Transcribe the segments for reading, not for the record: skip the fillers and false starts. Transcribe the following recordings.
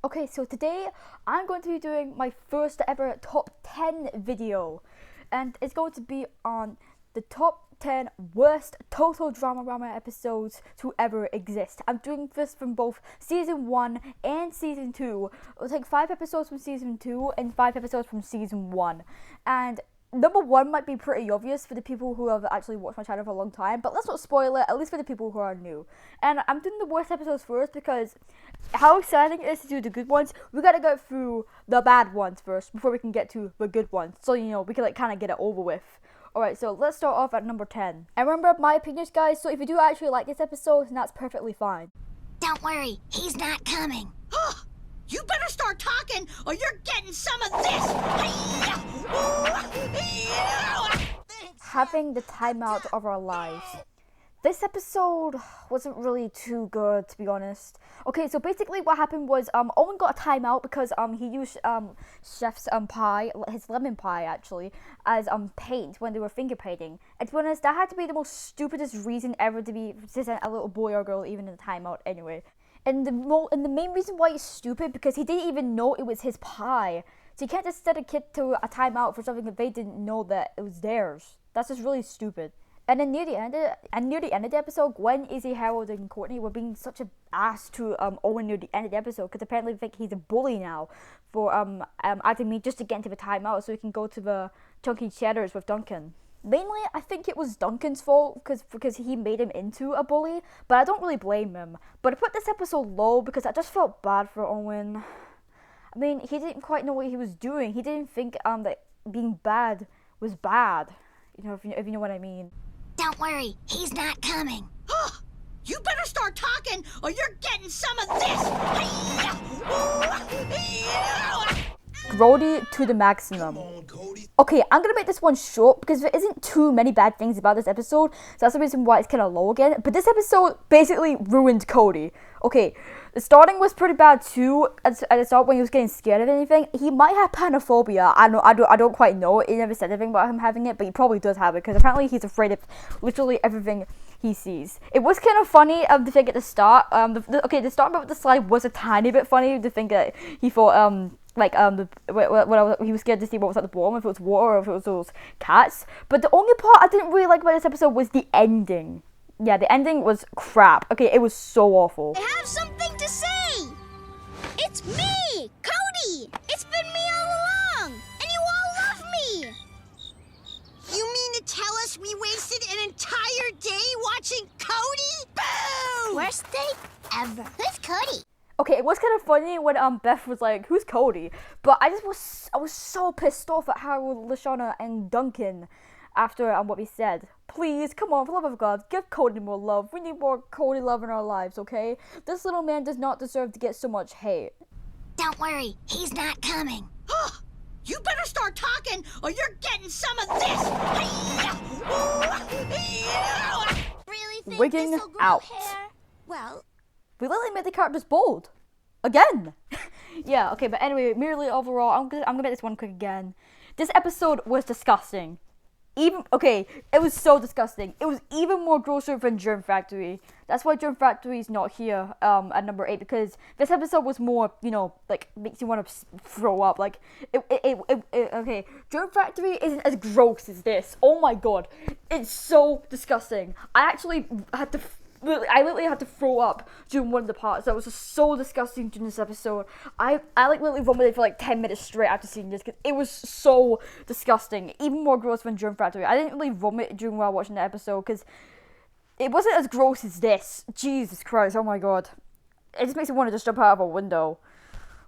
Okay, so today I'm going to be doing my first ever top 10 video, and it's going to be on the top 10 worst total Dramarama episodes to ever exist. I'm doing this from both season 1 and season 2. It'll take 5 episodes from season 2 and 5 episodes from season 1. And number 1 might be pretty obvious for the people who have actually watched my channel for a long time, but let's not spoil it, at least for the people who are new. And I'm doing the worst episodes first because how exciting it is to do the good ones. We gotta go through the bad ones first before we can get to the good ones, so we can kind of get it over with. Alright, so let's start off at number 10. And remember my opinions, guys, so if you do actually like this episode, then that's perfectly fine. Don't worry, he's not coming. You better start talking or you're getting some of this! Having the timeout of our lives. This episode wasn't really too good, to be honest. Okay, so basically what happened was Owen got a timeout because he used Chef's pie, his lemon pie actually, as paint when they were finger painting. And to be honest, that had to be the most stupidest reason ever to send a little boy or girl even in a timeout anyway. And the main reason why it's stupid because he didn't even know it was his pie. So you can't just send a kid to a timeout for something that they didn't know that it was theirs. That's just really stupid. And then near the end of the episode, Gwen, Izzy, Harold, and Courtney were being such an ass to Owen near the end of the episode because apparently they think he's a bully now for asking me just to get into the timeout so he can go to the Chunky Cheddars with Duncan. Mainly, I think it was Duncan's fault because he made him into a bully, but I don't really blame him. But I put this episode low because I just felt bad for Owen. I mean, he didn't quite know what he was doing. He didn't think that being bad was bad. If you know what I mean. Don't worry, he's not coming. You better start talking or you're getting some of this! Grody To The Maximum. Okay, I'm gonna make this one short because there isn't too many bad things about this episode, so that's the reason why it's kind of low again. But this episode basically ruined Cody. Okay, the starting was pretty bad too. At the start, when he was getting scared of anything, he might have panophobia. I don't quite know. He never said anything about him having it, but he probably does have it because apparently he's afraid of literally everything he sees. It was kind of funny to think at the start. The start of the slide was a tiny bit funny to think that he thought he was scared to see what was at the bottom, if it was water or if it was those cats. But the only part I didn't really like about this episode was the ending. Yeah, the ending was crap. Okay, it was so awful. I have something to say! It's me, Cody! It's been me all along, and you all love me! You mean to tell us we wasted an entire day watching Cody? Boo! Worst day ever. Who's Cody? Okay, it was kind of funny when Beth was like, "Who's Cody?" But I was so pissed off at Harold, Lashana, and Duncan after what we said. Please, come on, for the love of God, give Cody more love. We need more Cody love in our lives, okay? This little man does not deserve to get so much hate. Don't worry, he's not coming. You better start talking or you're getting some of this! Really think Wiggin this'll grow Out. hair? Well, We literally made the characters bold. Again. Yeah, okay, but anyway, merely overall, I'm gonna make this one quick again. This episode was disgusting. It was so disgusting. It was even more grosser than Germ Factory. That's why Germ Factory is not here at number 8, because this episode was more, makes you want to throw up. Okay, Germ Factory isn't as gross as this. Oh my god, it's so disgusting. I literally had to throw up during one of the parts. That was just so disgusting during this episode. I literally vomited for like 10 minutes straight after seeing this because it was so disgusting. Even more gross than Germ Factory. I didn't really vomit while watching the episode because it wasn't as gross as this. Jesus Christ, oh my god. It just makes me want to just jump out of a window.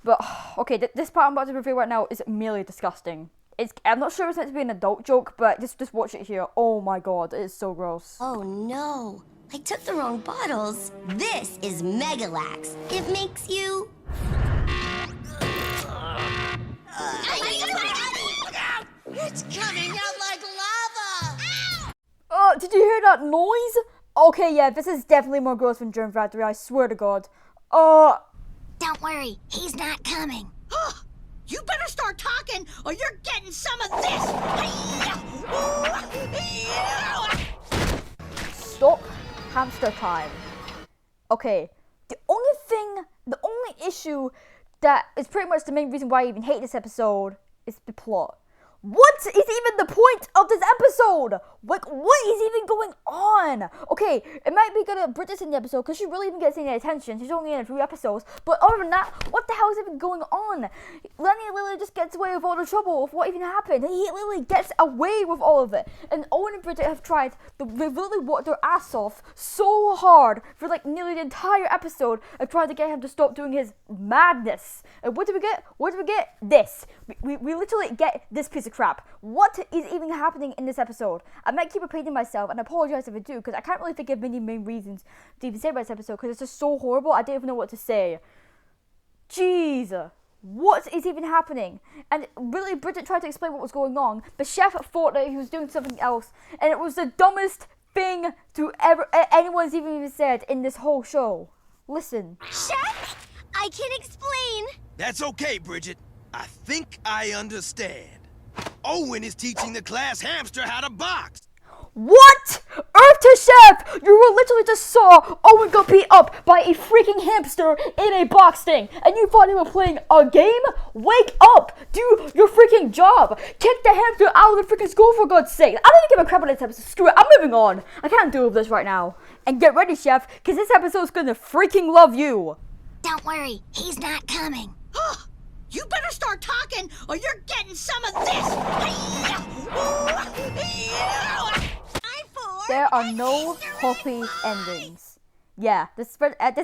But, okay, this part I'm about to review right now is merely disgusting. I'm not sure if it's meant to be an adult joke, but just watch it here. Oh my god, it is so gross. Oh no, I took the wrong bottles. This is Megalax. It makes you... it's coming out like lava! Oh, did you hear that noise? Okay, yeah, this is definitely more gross than Germ Factory, I swear to god. Don't worry, he's not coming. You better start talking or you're getting some of this! Stop Hamster time. Okay, the only issue that is pretty much the main reason why I even hate this episode, is the plot. What is even the point of this episode? Like, what is even going on? Okay, it might be good at Bridget's in the episode because she really even gets any attention. She's only in a few episodes. But other than that, what the hell is even going on? Lenny literally just gets away with all the trouble of what even happened. He literally gets away with all of it. And Owen and Bridget have tried, they really worked their ass off so hard for like nearly the entire episode of trying to get him to stop doing his madness. And what do we get? What do we get? This. We literally get this piece of crap. What is even happening in this episode? I might keep repeating myself, and I apologize if I do, because I can't really think of many main reasons to even say about this episode, because it's just so horrible, I don't even know what to say. Jeez, what is even happening? And really, Bridget tried to explain what was going on, but Chef thought that he was doing something else, and it was the dumbest thing to ever anyone's even said in this whole show. Listen. Chef, I can explain. That's okay, Bridget. I think I understand. Owen is teaching the class Hamster how to box. What? Earth to Chef! You were literally just saw Owen got beat up by a freaking hamster in a box thing, and you thought they were playing a game? Wake up! Do your freaking job! Kick the hamster out of the freaking school for God's sake! I don't even give a crap about this episode. Screw it, I'm moving on. I can't deal with this right now. And get ready, Chef, because this episode's gonna freaking love you. Don't worry, he's not coming. You better start talking or you're getting some of this! There are no Hoppy endings. Yeah, this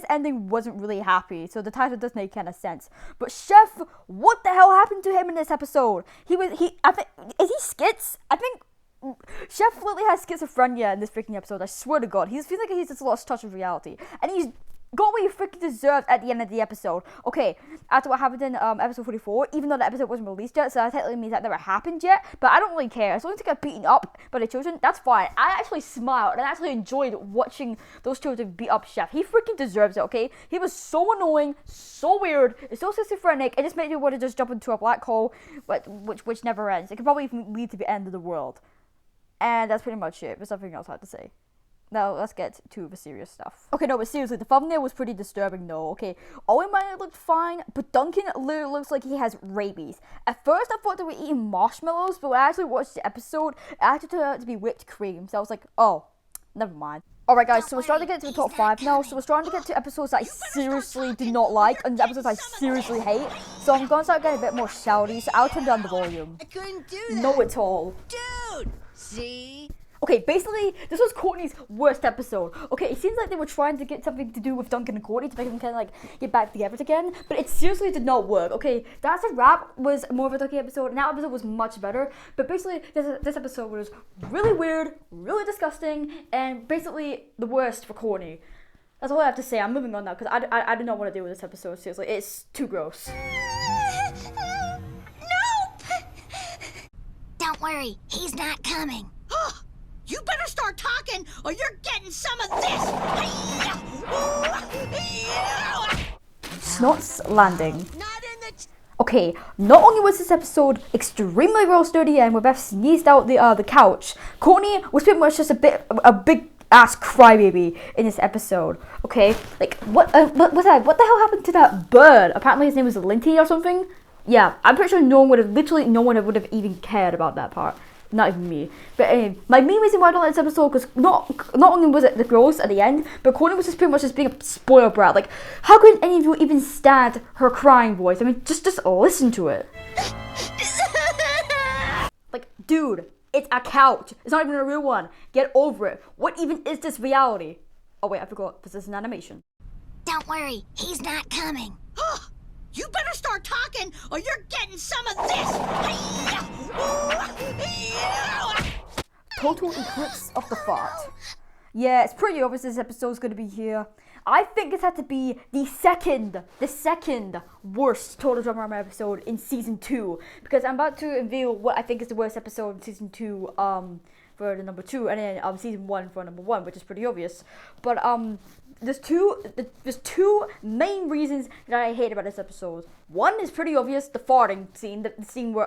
ending wasn't really happy, so the title doesn't make kind of sense. But Chef, what the hell happened to him in this episode? I think, is he skits? I think Chef literally has schizophrenia in this freaking episode, I swear to God. He feels like he's just lost touch of reality. And he's got what he freaking deserved at the end of the episode. Okay, after what happened in episode 44, even though the episode wasn't released yet, so that technically means that never happened yet, but I don't really care. As long as he got beaten up by the children, that's fine. I actually smiled and actually enjoyed watching those children beat up Chef. He freaking deserves it, okay? He was so annoying, so weird, so schizophrenic, it just made me want to just jump into a black hole, which never ends. It could probably even lead to the end of the world. And that's pretty much it. There's nothing else I had to say. Now, let's get to the serious stuff. Okay, no, but seriously, the thumbnail was pretty disturbing, though, okay? Owen might have looked fine, but Duncan literally looks like he has rabies. At first, I thought they were eating marshmallows, but when I actually watched the episode, it actually turned out to be whipped cream. So I was like, oh, never mind. Alright, guys, so we're starting to get to the top 5 now. So we're starting to get to episodes that I seriously do not like, and episodes I seriously hate. So I'm going to start getting a bit more shouty, so I'll turn down the volume. I couldn't do that. No, at all. Dude, see? Okay, basically, this was Courtney's worst episode. Okay, it seems like they were trying to get something to do with Duncan and Courtney to make them kind of like get back together again, but it seriously did not work. Okay, That's a Wrap was more of a Duncan episode, and that episode was much better, but basically, this episode was really weird, really disgusting, and basically the worst for Courtney. That's all I have to say. I'm moving on now, because I do not want to deal with this episode, seriously. It's too gross. Nope! Don't worry, he's not coming. You better start talking or you're getting some of this! Snots Landing. Not in the... Okay, not only was this episode extremely gross, dirty, and where Beth sneezed out the couch, Courtney was pretty much just a big ass crybaby in this episode. Okay, like what the hell happened to that bird? Apparently his name was Linty or something. Yeah, I'm pretty sure no one would have even cared about that part. Not even me. But anyway, my main reason why I don't like this episode, because not only was it the gross at the end, but Courtney was just pretty much just being a spoiled brat. Like, how can any of you even stand her crying voice? I mean, just listen to it. Like, dude, it's a couch. It's not even a real one. Get over it. What even is this reality? Oh wait, I forgot. This is an animation. Don't worry, he's not coming. You better start talking or you're getting some of this! Total Eclipse of the Fart. Yeah, it's pretty obvious this episode's going to be here. I think this had to be the second worst Total Dramarama episode in season 2, because I'm about to reveal what I think is the worst episode in season 2 for the number 2, and then season 1 for number 1, which is pretty obvious. But there's two main reasons that I hate about this episode. One is pretty obvious, the farting scene, the scene where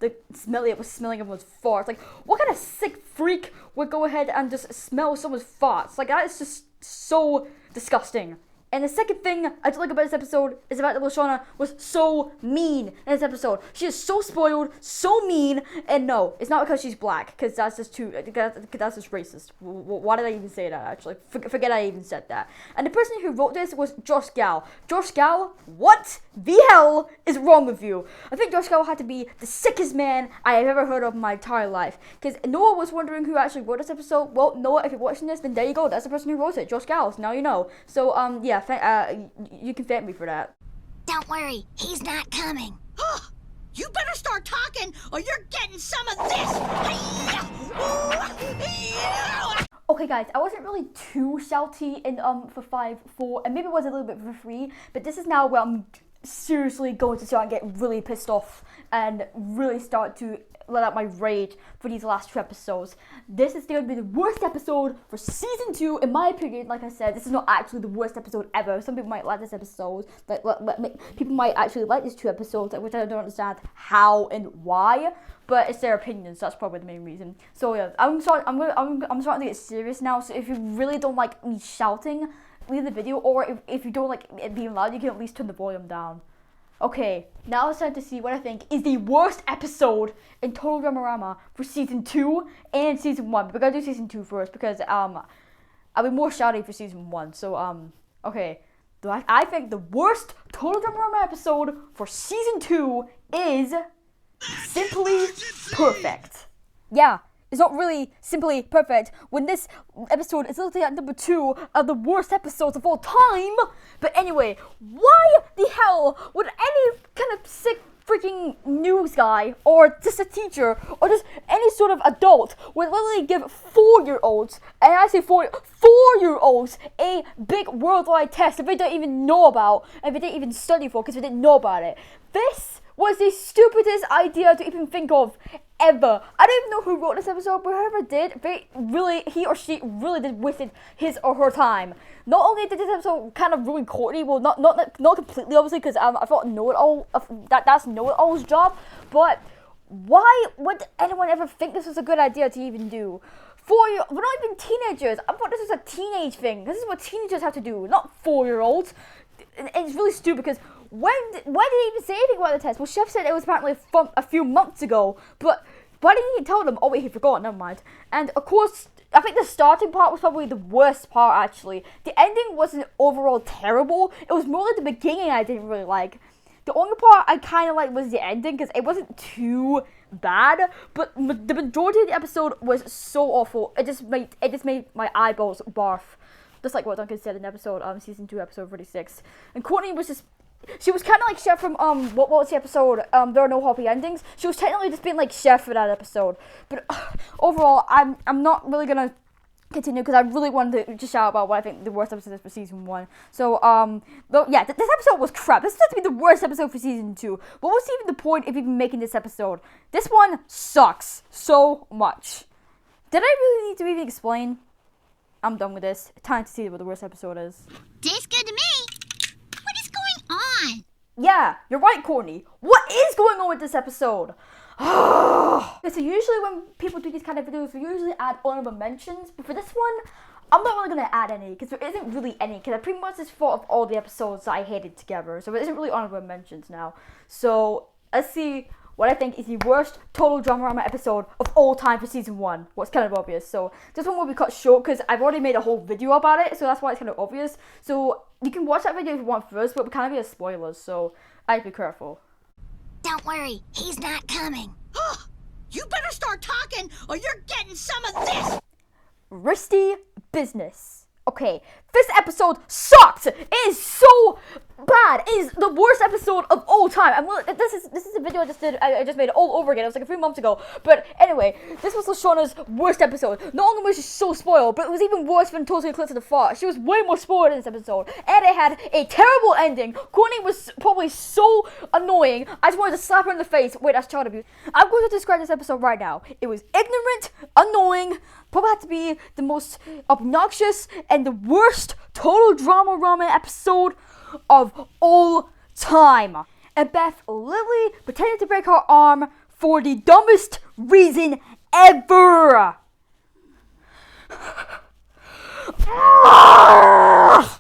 it was smelling everyone's farts. Like, what kind of sick freak would go ahead and just smell someone's farts? Like, that is just so disgusting. And the second thing I don't like about this episode is the fact that Lashana was so mean in this episode. She is so spoiled, so mean, and no, it's not because she's black, because that's just that's just racist. Why did I even say that, actually? Forget I even said that. And the person who wrote this was Josh Gal. Josh Gal, what the hell is wrong with you? I think Josh Gal had to be the sickest man I have ever heard of in my entire life. Because Noah was wondering who actually wrote this episode. Well, Noah, if you're watching this, then there you go. That's the person who wrote it, Josh Gal. So now you know. So, yeah. You can thank me for that. Don't worry, he's not coming. You better start talking or you're getting some of this. Okay guys, I wasn't really too shouty in for 5-4, and maybe it was a little bit for 3, but this is now where I'm seriously going to start and get really pissed off and really start to let out my rage for these last 2 episodes. This is going to be the worst episode for season 2, in my opinion. Like I said, this is not actually the worst episode ever. Some people might like this episode, people might actually like these 2 episodes, which I don't understand how and why, but it's their opinion, so that's probably the main reason. So yeah, I'm starting to get serious now. So if you really don't like me shouting, leave the video, or if you don't like it being loud, you can at least turn the volume down. Okay, now it's time to see what I think is the worst episode in total Dramarama for season 2 and season 1. But we're gonna do season 2 first because I'll be more shouty for season 1. So okay, I think the worst total Dramarama episode for season 2 is Simply Perfect. Yeah. It's not really simply perfect when this episode is literally at number 2 of the worst episodes of all time. But anyway, why the hell would any kind of sick freaking news guy or just a teacher or just any sort of adult would literally give 4-year-olds, and I say 4-year-olds, a big worldwide test if they don't even know about, and if they didn't even study for because they didn't know about it? This was the stupidest idea to even think of ever. I don't even know who wrote this episode, but whoever did, he or she really did wasted his or her time. Not only did this episode kind of ruin Courtney, well, not completely, obviously, because I thought that's Know-It-All's job, but why would anyone ever think this was a good idea to even do? We're not even teenagers. I thought this was a teenage thing. This is what teenagers have to do, not 4-year-olds. And it's really stupid because why did he even say anything about the test? Well, Chef said it was apparently a few months ago, but why didn't he tell them? Oh wait, he forgot, never mind. And of course, I think the starting part was probably the worst part, actually. The ending wasn't overall terrible. It was more like the beginning I didn't really like. The only part I kind of liked was the ending because it wasn't too bad, but the majority of the episode was so awful. It just made my eyeballs barf. Just like what Duncan said in season 2, episode 46. And Courtney was she was kind of like Chef from, what was the episode, There Are No Hoppy Endings. She was technically just being like Chef for that episode. But overall, I'm not really gonna continue because I really wanted to just shout about what I think the worst episode is for season 1. So, yeah, this episode was crap. This is supposed to be the worst episode for season 2. What was even the point of even making this episode? This one sucks so much. Did I really need to even explain? I'm done with this. Time to see what the worst episode is. Tastes good to me. What is going on? Yeah, you're right, Courtney. What is going on with this episode? So usually when people do these kind of videos, we usually add honorable mentions. But for this one, I'm not really going to add any because there isn't really any. Because I pretty much just thought of all the episodes that I hated together. So it isn't really honorable mentions now. So let's see what I think is the worst total Dramarama episode of all time for season 1. What's kind of obvious. So this one will be cut short because I've already made a whole video about it. So that's why it's kind of obvious. So you can watch that video if you want first, but it kind of be a spoilers. So I'd be careful. Don't worry, he's not coming. You better start talking or you're getting some of this. Wristy Business. Okay, this episode sucked. It is so bad. It is the worst episode of all time. This is a video I just did. I just made it all over again. It was like a few months ago. But anyway, this was Lashana's worst episode. Not only was she so spoiled, but it was even worse than Totally Eclipse of the Fart. She was way more spoiled in this episode, and it had a terrible ending. Courtney was probably so annoying. I just wanted to slap her in the face. Wait, that's child abuse. I'm going to describe this episode right now. It was ignorant, annoying. Probably had to be the most obnoxious and the worst total Dramarama episode of all time. And Beth literally pretended to break her arm for the dumbest reason ever.